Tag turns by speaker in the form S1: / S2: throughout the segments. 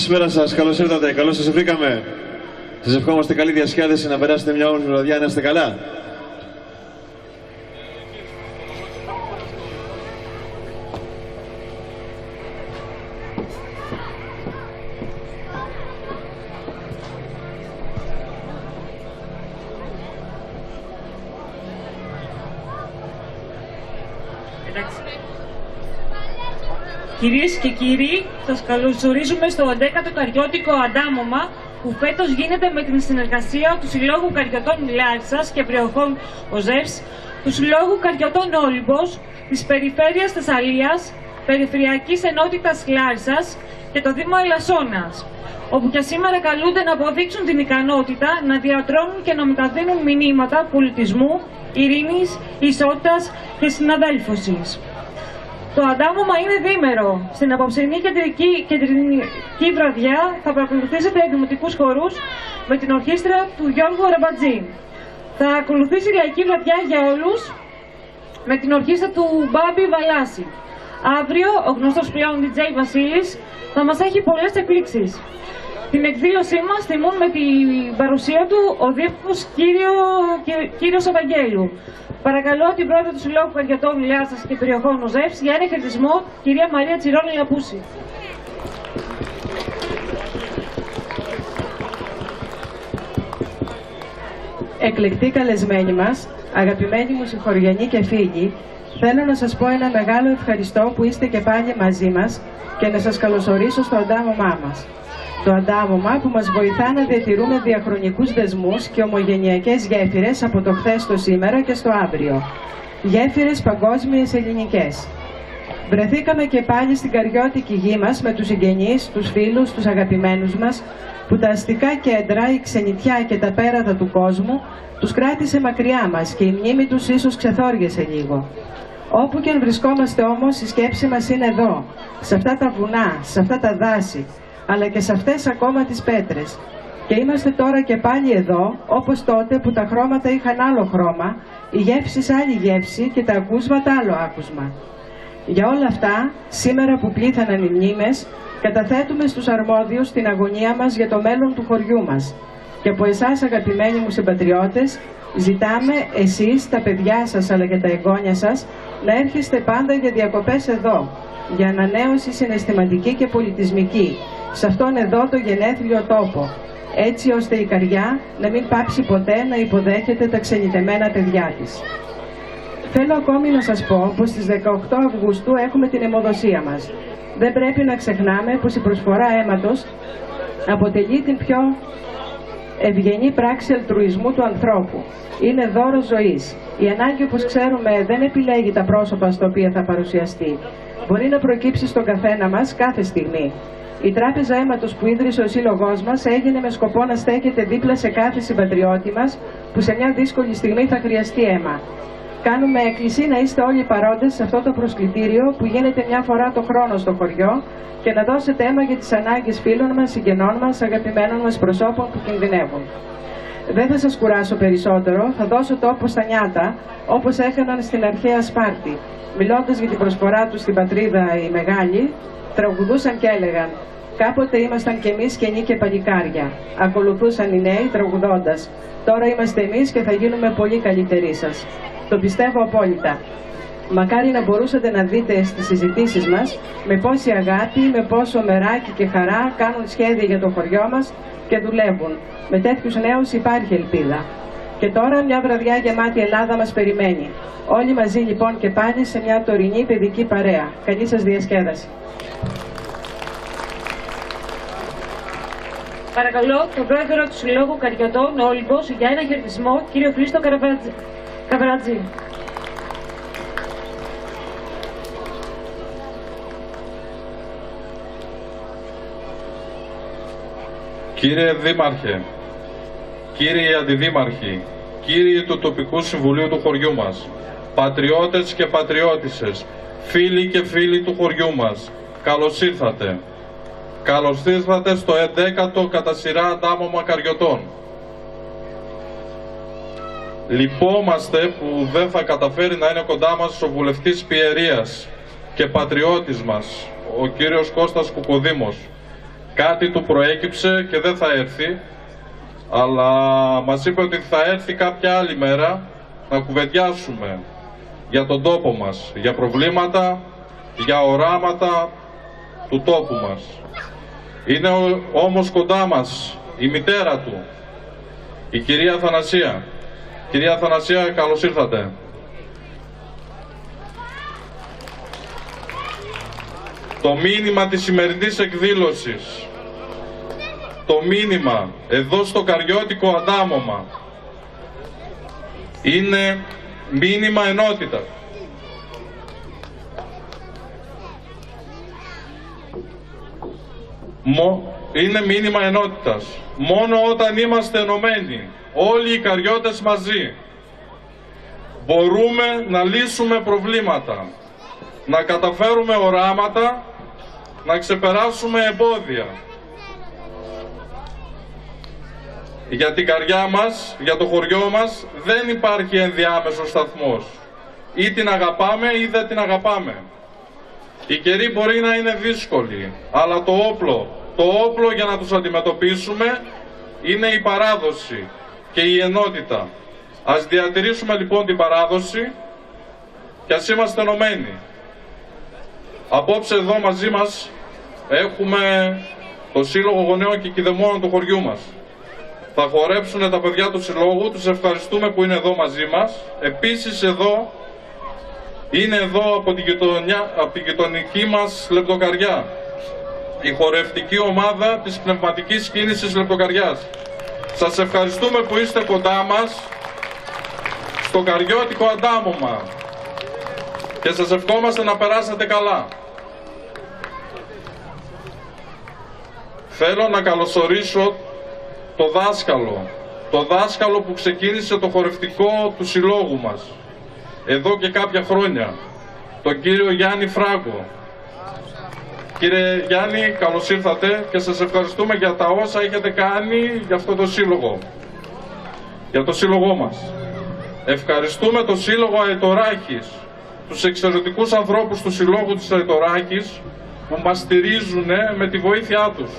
S1: Καλησπέρα σας, καλώς ήρθατε, καλώς σας βρήκαμε. Σας ευχόμαστε καλή διασκέδαση, να περάσετε μια όμορφη βραδιά, να είστε καλά.
S2: Κυρίες και κύριοι, σας καλωσορίζουμε στο 11ο Καριώτικο Αντάμωμα που φέτος γίνεται με την συνεργασία του Συλλόγου Καριωτών Λάρισσας και περιοχών ΟΖΕΦΣ, του Συλλόγου Καριωτών Όλυμπος, της Περιφέρειας Θεσσαλίας, Περιφερειακής Ενότητας Λάρισσας και το Δήμο Ελασσόνας, όπου και σήμερα καλούνται να αποδείξουν την ικανότητα να διατρώνουν και να μεταδίνουν μηνύματα πολιτισμού, ειρήνης, ισότητας και συναδέλφωσης. Το αντάμωμα είναι διήμερο. Στην απόψινή κεντρική βραδιά θα παρακολουθήσετε δημοτικούς χορούς με την ορχήστρα του Γιώργου Ραμπατζή. Θα ακολουθήσει λαϊκή βραδιά για όλους με την ορχήστρα του Μπάμπη Βαλάση. Αύριο ο γνωστός πλέον DJ Βασίλης θα μας έχει πολλές εκπλήξεις. Την εκδήλωσή μας τιμούν με την παρουσία του ο Δήμος κύριος Ευαγγέλου. Παρακαλώ την πρόεδρο του Συλλόγου Καριωτών Λάρισσας και περιοχών ΟΖΕΦΣ για ένα χαιρετισμό, κυρία Μαρία Τσιρόνη Λαπούση.
S3: Εκλεκτοί καλεσμένοι μας, αγαπημένοι μου συγχωριανοί και φίλοι, θέλω να σας πω ένα μεγάλο ευχαριστώ που είστε και πάλι μαζί μας και να σας καλωσορίσω στο αντάμωμά μας. Το αντάμωμα που μας βοηθά να διατηρούμε διαχρονικούς δεσμούς και ομογενειακές γέφυρες από το χθες στο σήμερα και στο αύριο. Γέφυρες παγκόσμιες ελληνικές. Βρεθήκαμε και πάλι στην καριώτικη γη μας με τους συγγενείς, τους φίλους, τους αγαπημένους μας, που τα αστικά κέντρα, η ξενιτιά και τα πέρατα του κόσμου τους κράτησε μακριά μας και η μνήμη τους ίσως ξεθόριασε λίγο. Όπου και αν βρισκόμαστε όμως, η σκέψη μας είναι εδώ, σε αυτά τα βουνά, σε αυτά τα δάση, αλλά και σε αυτές ακόμα τις πέτρες. Και είμαστε τώρα και πάλι εδώ, όπως τότε που τα χρώματα είχαν άλλο χρώμα, οι γεύσεις άλλη γεύση και τα ακούσματα άλλο άκουσμα. Για όλα αυτά, σήμερα που πλήθαναν οι μνήμες, καταθέτουμε στους αρμόδιους την αγωνία μας για το μέλλον του χωριού μας. Και από εσάς, αγαπημένοι μου συμπατριώτες, ζητάμε εσείς, τα παιδιά σας αλλά και τα εγγόνια σας, να έρχεστε πάντα για διακοπές εδώ, για ανανέωση συναισθηματική και πολιτισμική, σε αυτόν εδώ το γενέθλιο τόπο, έτσι ώστε η καριά να μην πάψει ποτέ να υποδέχεται τα ξενιτεμένα παιδιά της. Θέλω ακόμη να σας πω πως στις 18 Αυγούστου έχουμε την αιμοδοσία μας. Δεν πρέπει να ξεχνάμε πως η προσφορά αίματος αποτελεί την πιο ευγενή πράξη αλτρουισμού του ανθρώπου. Είναι δώρο ζωής. Η ανάγκη, όπως ξέρουμε, δεν επιλέγει τα πρόσωπα στα οποία θα παρουσιαστεί. Μπορεί να προκύψει στον καθένα μας κάθε στιγμή. Η τράπεζα αίματος που ίδρυσε ο σύλλογός μας έγινε με σκοπό να στέκεται δίπλα σε κάθε συμπατριώτη μας που σε μια δύσκολη στιγμή θα χρειαστεί αίμα. Κάνουμε έκκληση να είστε όλοι παρόντες σε αυτό το προσκλητήριο που γίνεται μια φορά το χρόνο στο χωριό και να δώσετε αίμα για τις ανάγκες φίλων μας, συγγενών μας, αγαπημένων μας προσώπων που κινδυνεύουν. Δεν θα σας κουράσω περισσότερο, θα δώσω τόπο στα νιάτα όπως έκαναν στην αρχαία Σπάρτη. Μιλώντας για την προσφορά τους στην πατρίδα οι μεγάλοι, τραγουδούσαν και έλεγαν «Κάποτε ήμασταν κι εμείς καινοί και παλικάρια». Ακολουθούσαν οι νέοι τραγουδώντας «Τώρα είμαστε εμείς και θα γίνουμε πολύ καλύτεροι σας». Το πιστεύω απόλυτα. Μακάρι να μπορούσατε να δείτε στις συζητήσεις μας με πόση αγάπη, με πόσο μεράκι και χαρά κάνουν σχέδια για το χωριό μας και δουλεύουν. Με τέτοιους νέους υπάρχει ελπίδα. Και τώρα μια βραδιά γεμάτη Ελλάδα μας περιμένει. Όλοι μαζί λοιπόν και πάλι σε μια τωρινή παιδική παρέα. Καλή σας διασκέδαση.
S2: Παρακαλώ τον πρόεδρο του Συλλόγου Καριωτών Όλυμπος για ένα χαιρετισμό, κύριο Χρήστο Καβρατζή.
S4: Κύριε Δήμαρχε, κύριοι Αντιδήμαρχοι, κύριοι του Τοπικού Συμβουλίου του χωριού μας, πατριώτες και πατριώτισσες, φίλοι και φίλοι του χωριού μας, καλώς ήρθατε. Καλώς ήρθατε στο 11ο κατά σειρά αντάμωμα Καριωτών. Λυπόμαστε που δεν θα καταφέρει να είναι κοντά μας ο βουλευτής Πιερίας και πατριώτης μας, ο κύριος Κώστας Κουκουδήμος. κάτι του προέκυψε και δεν θα έρθει, αλλά μας είπε ότι θα έρθει κάποια άλλη μέρα να κουβεντιάσουμε για τον τόπο μας, για προβλήματα, για οράματα του τόπου μας. Είναι όμως κοντά μας η μητέρα του, η κυρία Αθανασία. Κυρία Αθανασία, καλώς ήρθατε. Το μήνυμα της σημερινής εκδήλωσης, το μήνυμα εδώ στο Καριώτικο Αντάμωμα, είναι μήνυμα ενότητα. Είναι μήνυμα ενότητας. Μόνο όταν είμαστε ενωμένοι, όλοι οι Καριώτες μαζί, μπορούμε να λύσουμε προβλήματα, να καταφέρουμε οράματα, να ξεπεράσουμε εμπόδια. Για την καριά μας, για το χωριό μας, δεν υπάρχει ενδιάμεσος σταθμός. Ή την αγαπάμε ή δεν την αγαπάμε. Οι καιροί μπορεί να είναι δύσκολοι, αλλά το όπλο για να τους αντιμετωπίσουμε είναι η παράδοση και η ενότητα. Ας διατηρήσουμε λοιπόν την παράδοση και ας είμαστε ενωμένοι. Απόψε εδώ μαζί μας έχουμε το Σύλλογο Γονέων και Κηδεμόνων του χωριού μας. Θα χορέψουν τα παιδιά του Συλλόγου, τους ευχαριστούμε που είναι εδώ μαζί μας. Επίσης είναι εδώ από την γειτονική μας Λεπτοκαριά, η χορευτική ομάδα της πνευματικής κίνησης Λεπτοκαριάς. Σας ευχαριστούμε που είστε κοντά μας στο Καριώτικο Αντάμωμα και σας ευχόμαστε να περάσετε καλά. Θέλω να καλωσορίσω το δάσκαλο που ξεκίνησε το χορευτικό του συλλόγου μας εδώ και κάποια χρόνια, τον κύριο Γιάννη Φράγκο. Κύριε Γιάννη, καλώς ήρθατε και σας ευχαριστούμε για τα όσα έχετε κάνει για αυτό το σύλλογο, για το σύλλογό μας. Ευχαριστούμε το Σύλλογο Αετοράκης, τους εξαιρετικούς ανθρώπους του Συλλόγου της Αετοράκης που μας στηρίζουν με τη βοήθειά τους.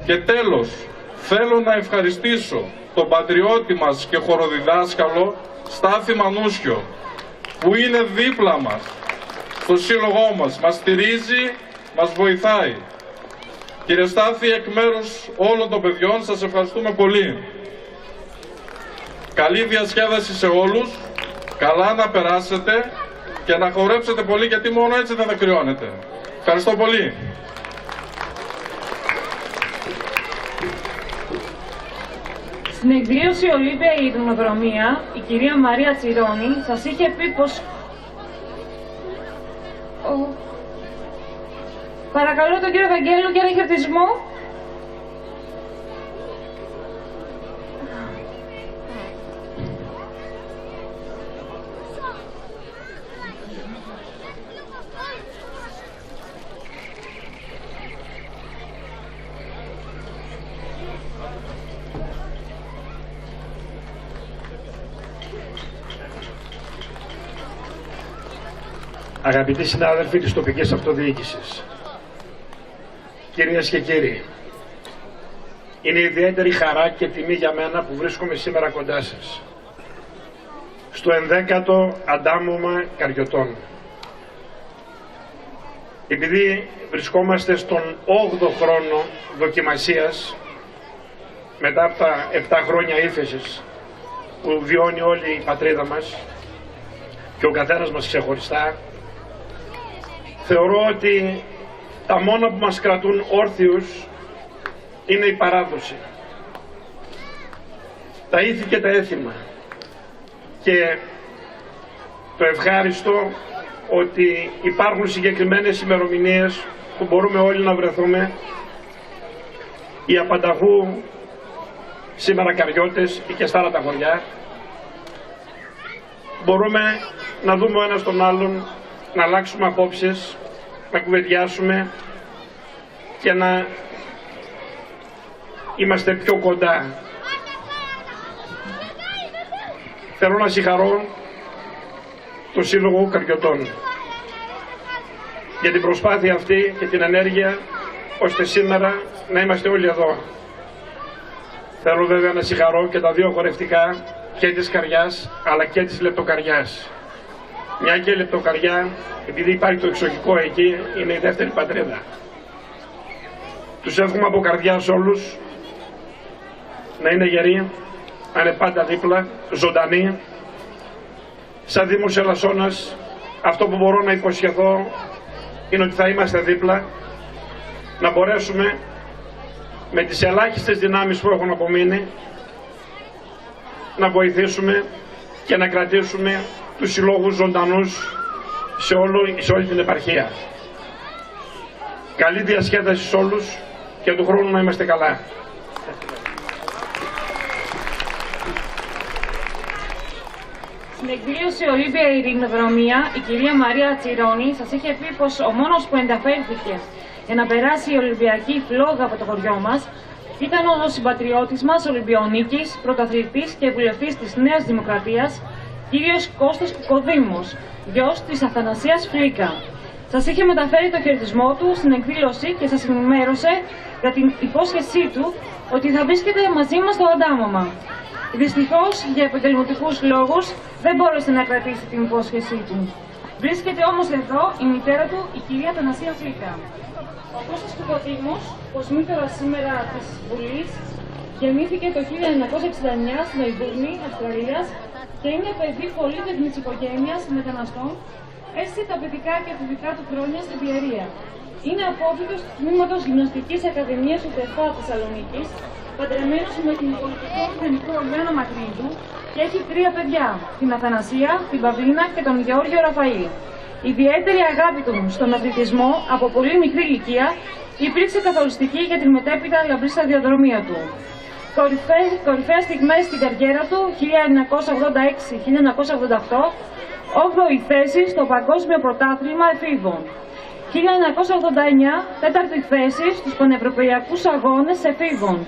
S4: Και τέλος, θέλω να ευχαριστήσω τον πατριώτη μας και χοροδιδάσκαλο Στάθη Μανούσιο, που είναι δίπλα μας στο σύλλογό μας, μας στηρίζει, μας βοηθάει. Κύριε Στάθη, εκ μέρους όλων των παιδιών σας ευχαριστούμε πολύ. Καλή διασκέδαση σε όλους, καλά να περάσετε και να χορέψετε πολύ, γιατί μόνο έτσι δεν θα κρυώνετε. Ευχαριστώ πολύ.
S2: Στην εκδήλωση Ολύμπια η Ειρηνοδρομία, η κυρία Μαρία Τσιρόνη σας είχε πει πως... Παρακαλώ τον κύριο Βαγγέλου για ένα χαιρετισμό.
S5: Αγαπητοί συνάδελφοι της τοπικής αυτοδιοίκησης, κυρίες και κύριοι, είναι ιδιαίτερη χαρά και τιμή για μένα που βρίσκομαι σήμερα κοντά σας, στο 11ο Αντάμωμα Καριωτών. Επειδή βρισκόμαστε στον 8ο χρόνο δοκιμασίας, μετά από τα 7 χρόνια ύφεσης που βιώνει όλη η πατρίδα μας και ο καθένας μας ξεχωριστά, θεωρώ ότι τα μόνα που μας κρατούν όρθιους είναι η παράδοση, τα ήθη και τα έθιμα, και το ευχάριστο ότι υπάρχουν συγκεκριμένες ημερομηνίες που μπορούμε όλοι να βρεθούμε, οι απανταχού σήμερα Καριώτες ή και στα άλλα τα χωριά, μπορούμε να δούμε ο ένας τον άλλον, να αλλάξουμε απόψεις, να κουβεντιάσουμε και να είμαστε πιο κοντά. Θέλω να συγχαρώ το Σύλλογο Καριωτών για την προσπάθεια αυτή και την ενέργεια ώστε σήμερα να είμαστε όλοι εδώ. Θέλω βέβαια να συγχαρώ και τα δύο χορευτικά, και της Καριάς αλλά και της Λεπτοκαριάς. Μια και η Λεπτοκαριά, επειδή υπάρχει το εξοχικό εκεί, είναι η δεύτερη πατρίδα. Τους εύχομαι από καρδιάς όλους να είναι γεροί, να είναι πάντα δίπλα, ζωντανοί. Σαν Δήμος Ελασσόνας, αυτό που μπορώ να υποσχεθώ είναι ότι θα είμαστε δίπλα, να μπορέσουμε με τις ελάχιστες δυνάμεις που έχουν απομείνει να βοηθήσουμε και να κρατήσουμε τους συλλόγους ζωντανούς σε όλη την επαρχία. Καλή διασκέδαση σε όλους και του χρόνου να είμαστε καλά.
S2: Στην εκδήλωση Ολύμπια Ειρηνοδρομία, η κυρία Μαρία Τσιρόνη σας είχε πει πως ο μόνος που ενδιαφέρθηκε για να περάσει η Ολυμπιακή φλόγα από το χωριό μας ήταν ο συμπατριώτης μας, Ολυμπιονίκης, πρωταθλητής και βουλευτής της Νέας Δημοκρατίας, κύριος Κώστας Κουκοδήμος, γιος της Αθανασίας Φλίκα. Σας είχε μεταφέρει το χαιρετισμό του στην εκδήλωση και σας ενημέρωσε για την υπόσχεσή του ότι θα βρίσκεται μαζί μας στο αντάμωμα. Δυστυχώς, για επαγγελματικούς λόγους, δεν μπόρεσε να κρατήσει την υπόσχεσή του. Βρίσκεται όμως εδώ η μητέρα του, η κυρία Αθανασία Φλίκα. Ο Κώστας Κουκοδήμος, κοσμήτωρας σήμερα της Βουλής, γεννήθηκε το 1969 στην Μελβούρνη, Αυστραλίας και είναι παιδί πολύτεχνης οικογένειας μεταναστών. Έζησε τα παιδικά και εφηβικά του χρόνια στην Πιερία. Είναι απόφοιτος του τμήματος Γυμναστικής Ακαδημίας του ΤΕΦΑ Θεσσαλονίκης, παντρεμένος με την πολιτικό μηχανικό Γιάννα Μακρύντου και έχει 3 παιδιά, την Αθανασία, την Παυλίνα και τον Γεώργιο Ραφαήλ. Η ιδιαίτερη αγάπη του στον αθλητισμό από πολύ μικρή ηλικία υπήρξε καθοριστική για την μετέπειτα λαμπρή σταδιοδρομία του. Κορυφαίες στιγμές στην καριέρα του 1986-1988, 8η θέση στο Παγκόσμιο Πρωτάθλημα Εφήβων. 1989, 4η θέση στους Πανευρωπαϊκούς Αγώνες Εφήβων.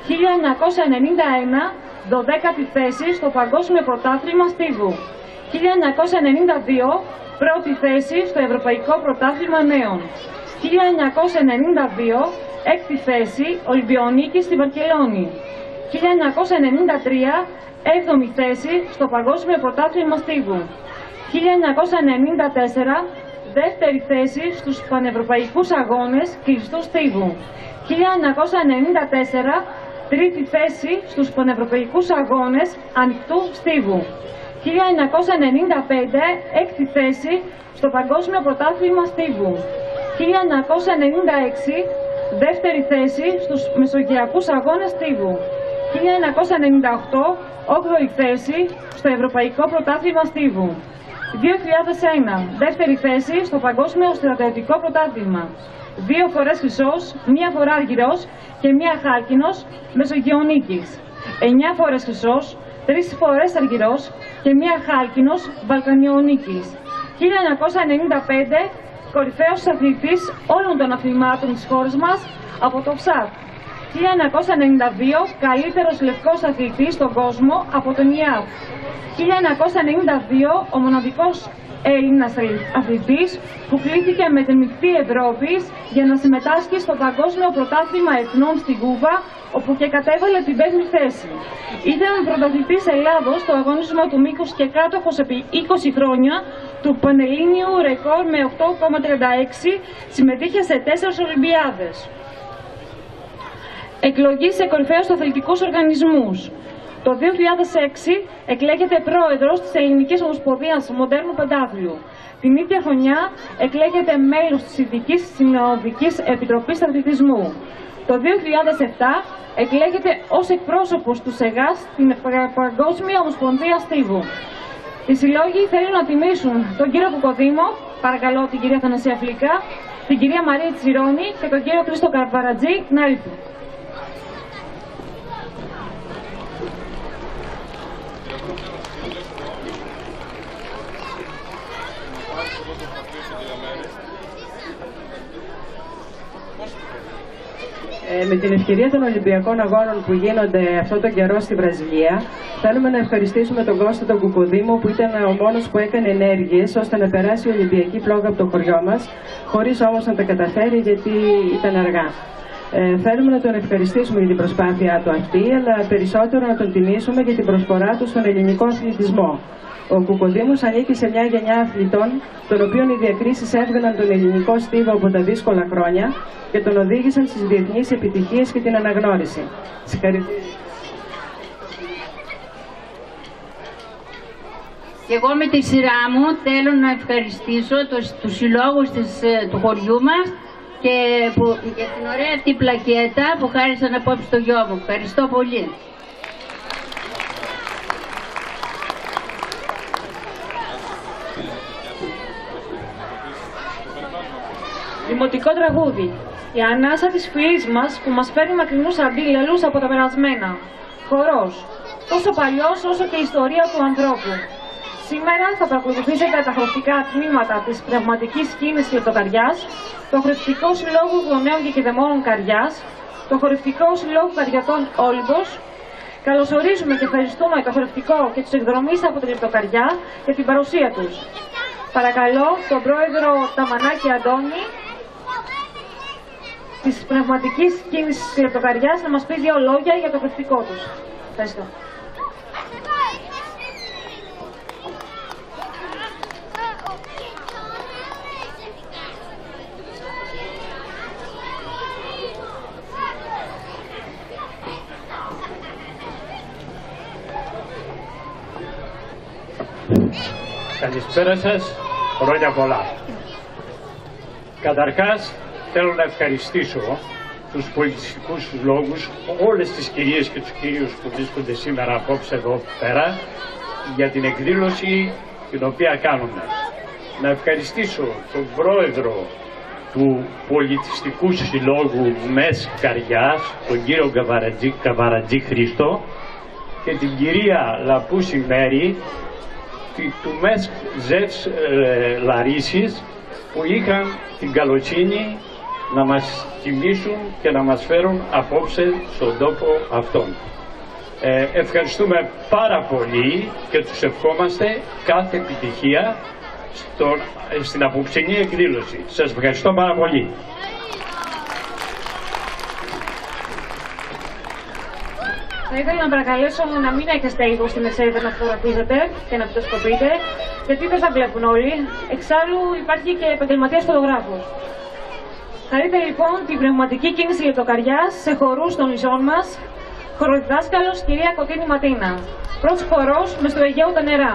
S2: 1991, 12η θέση στο Παγκόσμιο Πρωτάθλημα Στίβου. 1992, 1η θέση στο Ευρωπαϊκό Πρωτάθλημα Νέων. 1992, 6η θέση Ολυμπιονίκης στη Βαρκελόνη. 1993, 7η θέση στο Παγκόσμιο Πρωτάθλημα Στίβου. 1994, δεύτερη θέση στους Πανευρωπαϊκούς Αγώνες Κλειστού Στίβου. 1994, τρίτη θέση στους Πανευρωπαϊκούς Αγώνες Ανοιχτού Στίβου. 1995, έκτη θέση στο Παγκόσμιο Πρωτάθλημα Στίβου. 1996, δεύτερη θέση στους Μεσογειακούς Αγώνες Στίβου. 1998, 8η θέση στο Ευρωπαϊκό Πρωτάθλημα Στίβου. 2001, δεύτερη θέση στο Παγκόσμιο Στρατιωτικό Πρωτάθλημα. 2 φορές χρυσός, 1 φορά αργυρός και 1 χάλκινος Μεσογειονίκης. 9 φορές χρυσός, 3 φορές αργυρός και 1 χάλκινος Βαλκανιονίκης. 1995, κορυφαίος αθλητής όλων των αθλημάτων της χώρας μας από το ΨΑΤ. 1992, καλύτερος λευκός αθλητής στον κόσμο από τον ΙΑΦ. 1992, ο μοναδικός Έλληνας αθλητής που κλήθηκε με την μεικτή Ευρώπης για να συμμετάσχει στο Παγκόσμιο Πρωτάθλημα Εθνών στην Κούβα, όπου και κατέβαλε την 5η θέση. Ήταν πρωταθλητής Ελλάδος στο αγωνισμό του μήκους και κάτοχος επί 20 χρόνια του πανελλήνιου ρεκόρ με 8,36, συμμετείχε σε 4 Ολυμπιάδες. Εκλογή σε κορυφαίους αθλητικούς οργανισμούς. Το 2006 εκλέγεται πρόεδρος της Ελληνικής Ομοσπονδίας Μοντέρνου Πεντάθλιου. Την ίδια χρονιά εκλέγεται μέλος της Ειδικής Συνοδικής Επιτροπής Αθλητισμού. Το 2007 εκλέγεται ως εκπρόσωπος του ΣΕΓΑΣ στην Παγκόσμια Ομοσπονδία Στίβου. Οι συλλόγοι θέλουν να τιμήσουν τον κύριο Κουκοδήμο, παρακαλώ την κυρία Αθανασία Φλίκα, την κυρία Μαρία Τσιρόνη και τον κύριο Χρήστο Καρπαρατζή να έρθουν.
S3: Με την ευκαιρία των Ολυμπιακών Αγώνων που γίνονται αυτόν τον καιρό στη Βραζιλία, θέλουμε να ευχαριστήσουμε τον Κώστα τον Κουκοδήμο, που ήταν ο μόνος που έκανε ενέργειες ώστε να περάσει η Ολυμπιακή φλόγα από το χωριό μας, χωρίς όμως να τα καταφέρει γιατί ήταν αργά. Θέλουμε να τον ευχαριστήσουμε για την προσπάθειά του αυτή, αλλά περισσότερο να τον τιμήσουμε για την προσφορά του στον ελληνικό αθλητισμό. Ο Κουκοδήμος ανήκει σε μια γενιά αθλητών, των οποίων οι διακρίσεις έβγαλαν τον ελληνικό στίβο από τα δύσκολα χρόνια και τον οδήγησαν στις διεθνείς επιτυχίες και την αναγνώριση. Συγχαρητήρια.
S6: Και εγώ με τη σειρά μου θέλω να ευχαριστήσω τους συλλόγους του χωριού μας και για την ωραία αυτή πλακέτα που χάρισαν απόψε στο γιο μου. Ευχαριστώ πολύ.
S2: Δημοτικό τραγούδι. Η ανάσα της φυλής μας που μας φέρνει μακρινούς αντίλαλους από τα περασμένα. Χορός. Τόσο παλιός όσο και η ιστορία του ανθρώπου. Σήμερα θα παρακολουθήσετε τα χορευτικά τμήματα της πνευματικής σκήνης Λεπτοκαριάς, το χορευτικό συλλόγου γονέων και κηδεμόνων Καριάς, το χορευτικό συλλόγου Καριατών Όλυμπος. Καλωσορίζουμε και ευχαριστούμε το χορευτικό και τους εκδρομείς από τη Λεπτοκαριά για την παρουσία τους. Παρακαλώ τον πρόεδρο Ταμανάκη Αντώνη της πνευματικής κίνησης της Λεπτοκαριάς να μας πει δύο λόγια για το χορευτικό τους. Ευχαριστώ.
S5: Καλησπέρα σας, χρόνια πολλά. Καταρχάς, θέλω να ευχαριστήσω τους πολιτιστικούς λόγους, όλες τις κυρίες και τους κυρίους που βρίσκονται σήμερα απόψε εδώ πέρα, για την εκδήλωση την οποία κάνουμε. Να ευχαριστήσω τον πρόεδρο του Πολιτιστικού Συλλόγου ΜΕΣ Καριάς, τον κύριο Καβαρατζή Χρήστο, και την κυρία Λαπούση Μέρη, του ΜΕΣ ΖΕΦΣ Λαρίσης, που είχαν την καλοσύνη να μας τιμήσουν και να μας φέρουν απόψε στον τόπο αυτόν. Ευχαριστούμε πάρα πολύ και τους ευχόμαστε κάθε επιτυχία στην απόψινή εκδήλωση. Σας ευχαριστώ πάρα πολύ.
S2: Θα ήθελα να παρακαλέσω να μην έχετε ήδη στην εξέδρα να φωτογραφίζετε και να φωτοσκοπείτε, γιατί δεν θα βλέπουν όλοι. Εξάλλου υπάρχει και επαγγελματίας φωτογράφος. Χαρείτε λοιπόν την πνευματική κίνηση Λεπτοκαριάς σε χορούς των νησών μας. Χοροδιδάσκαλος κυρία Κωτίνη Ματίνα. Πρώτος χορός με στο Αιγαίο τα νερά.